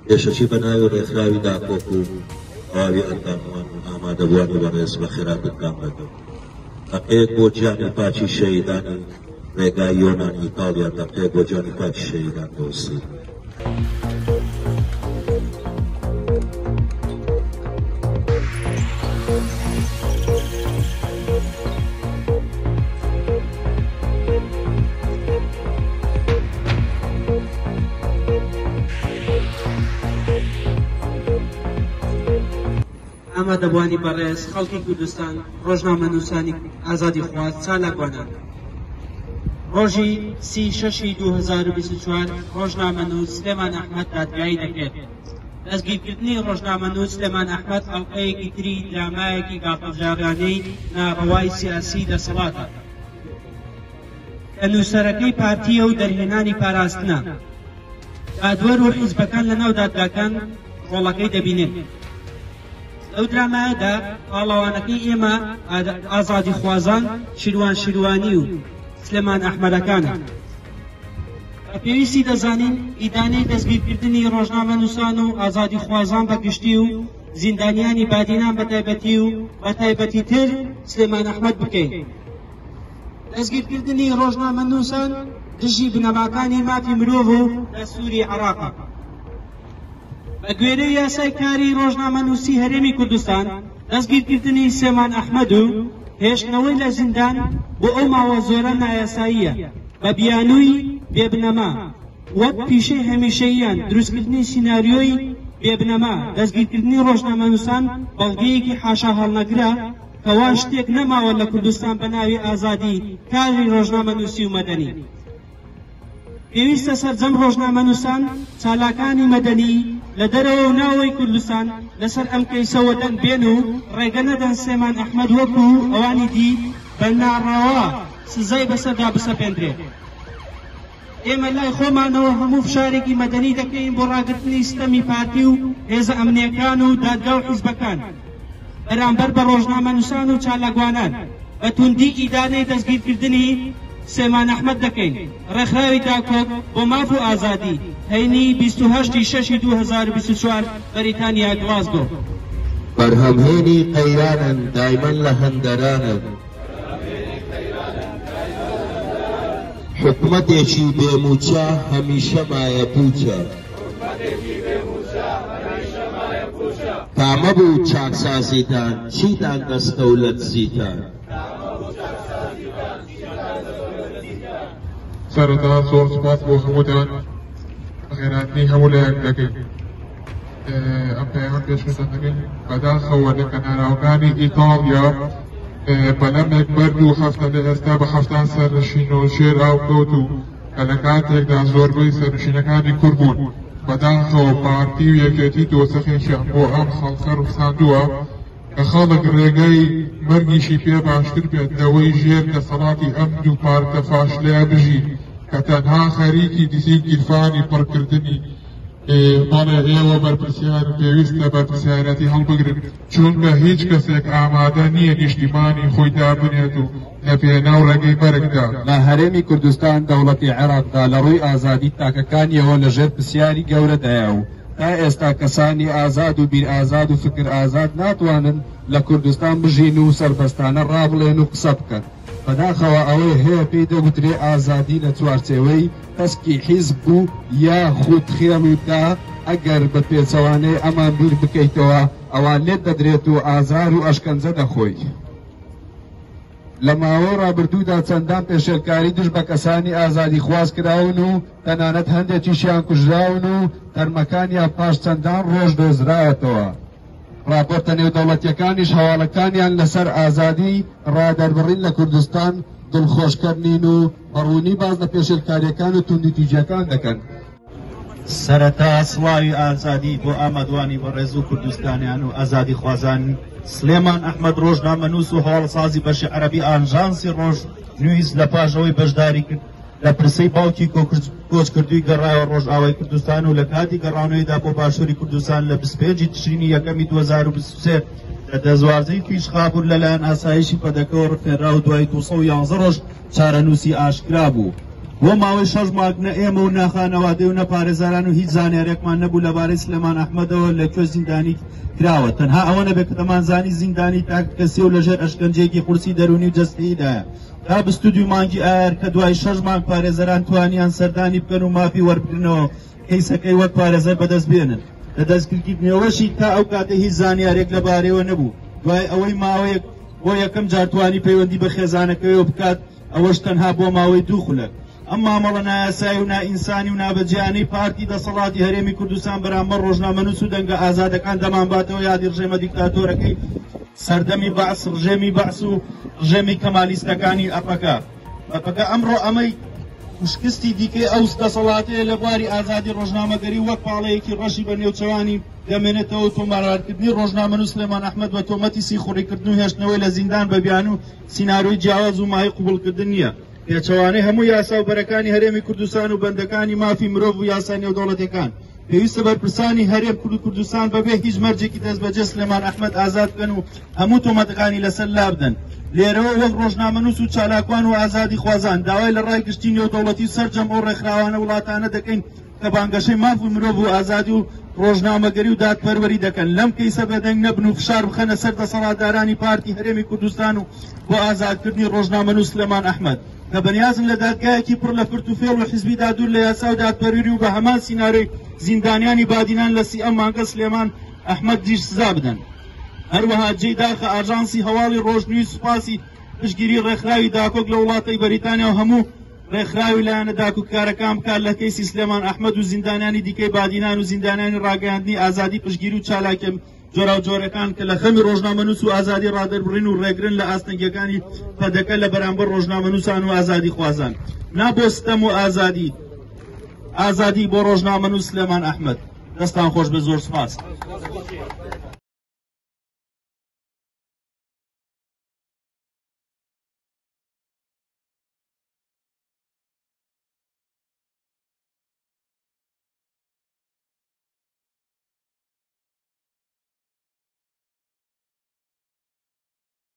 پێشەچی بە ناوی ڕێکخراوی داکۆک و ئاوی ئەنداموان و ئامادەبووانی بەڕێز بە خێراتتان بەدەم دەقەیەک بۆ گیانی پاچی شەهیدانی ڕێگای یۆنان ئیتاڵیا دەقەیەک بۆ گیانی پاچی شەهیدان دۆسی ئامادەبوانی بەڕێز خەڵکی کوردستان ڕۆژنامەنووسانی ئازادی خواز چالاکوانان ڕۆژی 36/2024 ڕۆژنامەنووس سلێمان ئەحمەد دادگایی دەکرێت. دەستگیرکردنی ڕۆژنامەنووس سلێمان ئەحمەد ئەڵقەیەکی تری درامایەکی گاڵتەبژاڕیانەی ناڕەوای سیاسی دەسەڵاتە کە نووسەرەکەی پارتیە و دەرهێنانی پاراستنە. دادوەر و حیزبەکان لەناو دادگاکان ڕۆڵەکەی دەبینێت. لەو درامایەدا پاڵەوانەکەی ئێمە ئازادی خوازان شیروانی و سلێمان ئەحمەدەکانە. پێویستی دەزانین ئیدانەی دەستگیرکردنی ڕۆژنامەنووسان و ئازادی خوازان بەگشتی و زیندانیانی بادینان بەتایبەتی و بەتایبەتی تر سلێمان ئەحمەد بکەین. دەستگیرکردنی ڕۆژنامەنووسان دژی بنەماکانی مافی مرۆڤ و دەستوری عێراقە. بە گوێرەی یاسای کاری ڕۆژنامەنووسی هەرێمی کوردستان دەستگیرکردنی سلێمان ئەحمەد و هێشتنەوەی لە زیندان بۆ ئەو ماوە زۆرە نایاساییە بە بیانووی بێبنەما وەک پیشەی هەمیشەییان دروستکردنی سیناریۆی بێبنەما دەستگیرکردنی ڕۆژنامەنووسان بەڵگەیەکی حاشا هەڵنەگرە کەوا شتێک نەماوە لە کوردستان بە ناوی ئازادی کاری ڕۆژنامەنووسی و مەدەنی. پێویستە سەرجەم ڕۆژنامەنووسان چالاکانی مەدەنی لە دەرەوە و ناوەی کوردستان لەسەر ئەم کەیسەوە دەنگ بێن و ڕێگە نەدەن سلێمان ئەحمەد وەکو ئەوانی دی بە ناڕەوا سزای بەسەردا بسەپێندرێت. ئێمە لای خۆمانەوە هەموو فشارێکی مەدەنی دەکەین بۆ ڕاگرتنی ستەمی پارتی و هێزە ئەمنیەکان و دادگا و حیزبەکان بەرامبەر بە ڕۆژنامەنووسان و چالاکوانان بە توندی ئیدانەی دەستگیرکردنی سلێمان ئەحمەد دەکەین. ڕێکخراوی داکۆک بۆ ماف و ئازادی هەینی 28/6/2024 بەریتانیا گڵاسگۆ. بەرهەمهێنی قەیرانن دایمەن لە هەندەرانن حکومەتێکی بێموچە هەمیشە مایە پوچە تامە بوو چاکسازیتان چیتان دەستە و لە دزیتان. سەرەتا زۆر سوپاس بۆ هەمووتان خێراتنی هەموو لایەک دەکەین. ئەم پەیامان پێشکەشان دەکەین بەداخەوە لە کەناراوەکانی ئیتاڵیا بەلەمێک بەرد و هەفتە لە ئێستا بە 70 سەرنشین و شێر ئاوکەوت و کە لە کاتێکدا زۆربەی سەرنشینەکانی کورد بوون. بەداخەوە پارتی و یەکێتی دۆسەخێکیان بۆ ئەم خەڵکە ڕوخساندووە کە خەڵک ڕێگەی مەرگیشی پێ باشتر بێت لەوەی ژێر دەسەڵاتی ئەم دوو پارتە فاشلەیە بژی کە تەنها خەریکی دیسی گیرفانی پڕکردنی مەڵێ ئێوە بەرپرسیار پێویستە بەرپرسیارەتی هەڵبگرن چونکە هیچ کەسێک ئامادە نییە نیشتیمانی خۆی دابنێت و لە پێناو ڕێگەی بەرگدا. لە هەرێمی کوردستان دەوڵەتی عێراقدا لە ڕووی ئازادی تاکەکانیەوە لەژێر پرسیاری گەورەدایە و تا ئێستا کەسانی ئازاد و بیر ئازاد و فکر ئازاد ناتوانن لە کوردستان بژین و سەربەستانە ڕابڵێن و قسە بکەن. بەداخەوە ئەوەی هەیە پێی دەگوترێ ئازادی لە چوارچێوەی تەسکی حیزب بوو یا خود خێڵودا ئەگەر بە پێچەوانەی ئەمان بیر بکەیتەوە ئەوان لێت دەدرێت و ئازار و ئەشکەنجە دەخۆی. لە ماوەی ڕابردوودا چەندان پێشێلکاری دژ بە کەسانی ئازادی خواز کراون و تەنانەت هەندێکیشیان کوژراون و تەرمەکانیان پاش چەندان ڕۆژ دۆزراوەتەوە. راپۆرتە نێودەوڵەتیەکانیش هەواڵەکانیان لەسەر ئازادی ڕادەربڕین لە کوردستان دڵخۆشکردنین و بەڕوونی باز لە پێشێلکاریەکان و توندیتیجەکان دەکەن. سەرەتا سڵاوی ئازادی بۆ ئامادوانی بەڕێز و کوردستانیان و ئازادی خوازان سلێمان ئەحمەد ڕۆژنامەنووس و هەواڵسازی بەشی عەرەبی ئاژانسی ڕۆژنوویس لە پاشەوەی بەشداری کرد لە پرسەی باوکی کۆچکردووی گەڕایەوە ڕۆژئاوای کوردستان و لە کاتی گەڕانەوەیدا بۆ باشووری کوردستان لە 25 تشرینی یەکەمی 2023 لە دەزوارزەی پیشخابوون لەلایەن ئاسایشی پەدەکەوە ڕفێنرا و دوای 211 ڕۆژ چارەنووسی ئاشکرا بوو. بۆ ماوەی 6 مانگ نە ئێمە و ناخانەوادەی و نەپارێزاران و هیچ زانیارێکمان نەبوو لەبارەی سلێمان ئەحمەدەوە لەکوێ زیندانی کراوە تەنها ئەوە نەبێت کە دەمانزانی زیندانی تاکەسی و لەژێر ئەشکەنجەیەکی قورسی دەرونی و جەستەییدایە تا بستودی مانگی ئایر کە دوای 6 مانگ پارێزەران توانیان سەردانی بکەن و مافی وەربگرنەوە کەیسەکەی وەک پارێزەر بەدەست بێنن لە دەستگیرکردنەوەشی تا ئەو کاتە هیچ زانیارێک لەبارەوە نەبوو دوای ئەوەی ماوەیەک بۆ یەکەم جارتوانی پەیوەندی بە خێزانەکەیەوە بکات ئەوەش تەنها بۆ ماوەی 2 خولەک ئەم مامەڵە نایاسایی و نائینسانی و نابەجیانەی پارتی دەسەڵاتی هەرێمی کوردستان بەرامبەر ڕۆژنامەنووس و دەنگە ئازادەکان دەمانباتەوە یادی ڕژێمە دیکتاتۆرەکەی سەردەمی بەعس ڕژێمی بەعس و ڕژێمی کەمالیستەکانی ئەپەکە ئەمڕۆ ئەمەی شکستی دیکەی ئەو دەسەڵاتەیە لە بواری ئازادی ڕۆژنامەگەری وەک پاڵەیەکی ڕەشی بە نێوچەوانی دەمێنێتەوە تۆمارکردنی ڕۆژنامەنووس سلێمان ئەحمەد بە تۆمەتی سیخوڕیکردن و هێشتنەوەی لە زیندان بە بیان و سیناروی جیاواز و مای قوبوڵکردن نییە پێچەوانەی هەموو یاسا و بەرەکانی هەرێمی کوردستان و بەندەکانی مافی مرۆڤ و یاسا نێودەوڵەتەکان پێویستە بەرپرسانی هەرێم کوردستان بەبێ هیچ مەرجێکی دەست بەجێ سلێمان ئەحمەد ئازاد بکەن و هەموو تۆمەتەکانی لەسەر لابدەن لێرەوە وەک ڕۆژنامەنووس و چالاکوان و ئازادی خوازان داوای لە ڕای گشتی نێودەوڵەتی سەرجەم ئەو ڕێکخراوانە وڵاتانە دەکەین کە بانگەشەی ماف و مرۆڤ و ئازادی و ڕۆژنامەگەری و دادپەروەری دەکەن لەم کەیسە بەدەنگ نەبن و فشار بخەنە سەر دەسەڵاتدارانی پارتی هەرێمی کوردستان و بۆ ئازادکردنی ڕۆژنامەنووس سلێمان ئەحمەد کە بەنیازن لە دادگایەکی پڕ لە فرت و فێڵ و حیزبی دادور لە یاسا و دادپەروەری و بە هەمان سینارەی زیندانیانی بادینان لە 30 مانگە سلێمان ئەحمەد دیش سزا بدەن هەروەها جێی داخە ئاژانسی هەواڵی ڕۆژنووی سوپاسی پشگیری ڕێکخراوی داکۆک لە وڵاتەی بەریتانیا و هەموو ڕێکخراوی لایەنە داکوکارەکان بکات لە کەیسی سلێمان ئەحمەد و زیندانیانی دیکەی بادینان و زیندانیانی ڕاگەیاندنی ئازادی پشگیری و چالاکێم جۆرا و جۆرەکان کە لە خەمی ڕۆژنامەنووس و ئازادی ڕادەربڕین و ڕێگرن لە ئاستەنگیەکانی پەدەکە لە بەرامبەر ڕۆژنامەنووسان و ئازادی خوازان نابۆ ستەم و ئازادی بۆ ڕۆژنامەنووس سلێمان ئەحمەد دەستان خۆش بە زۆر سپاس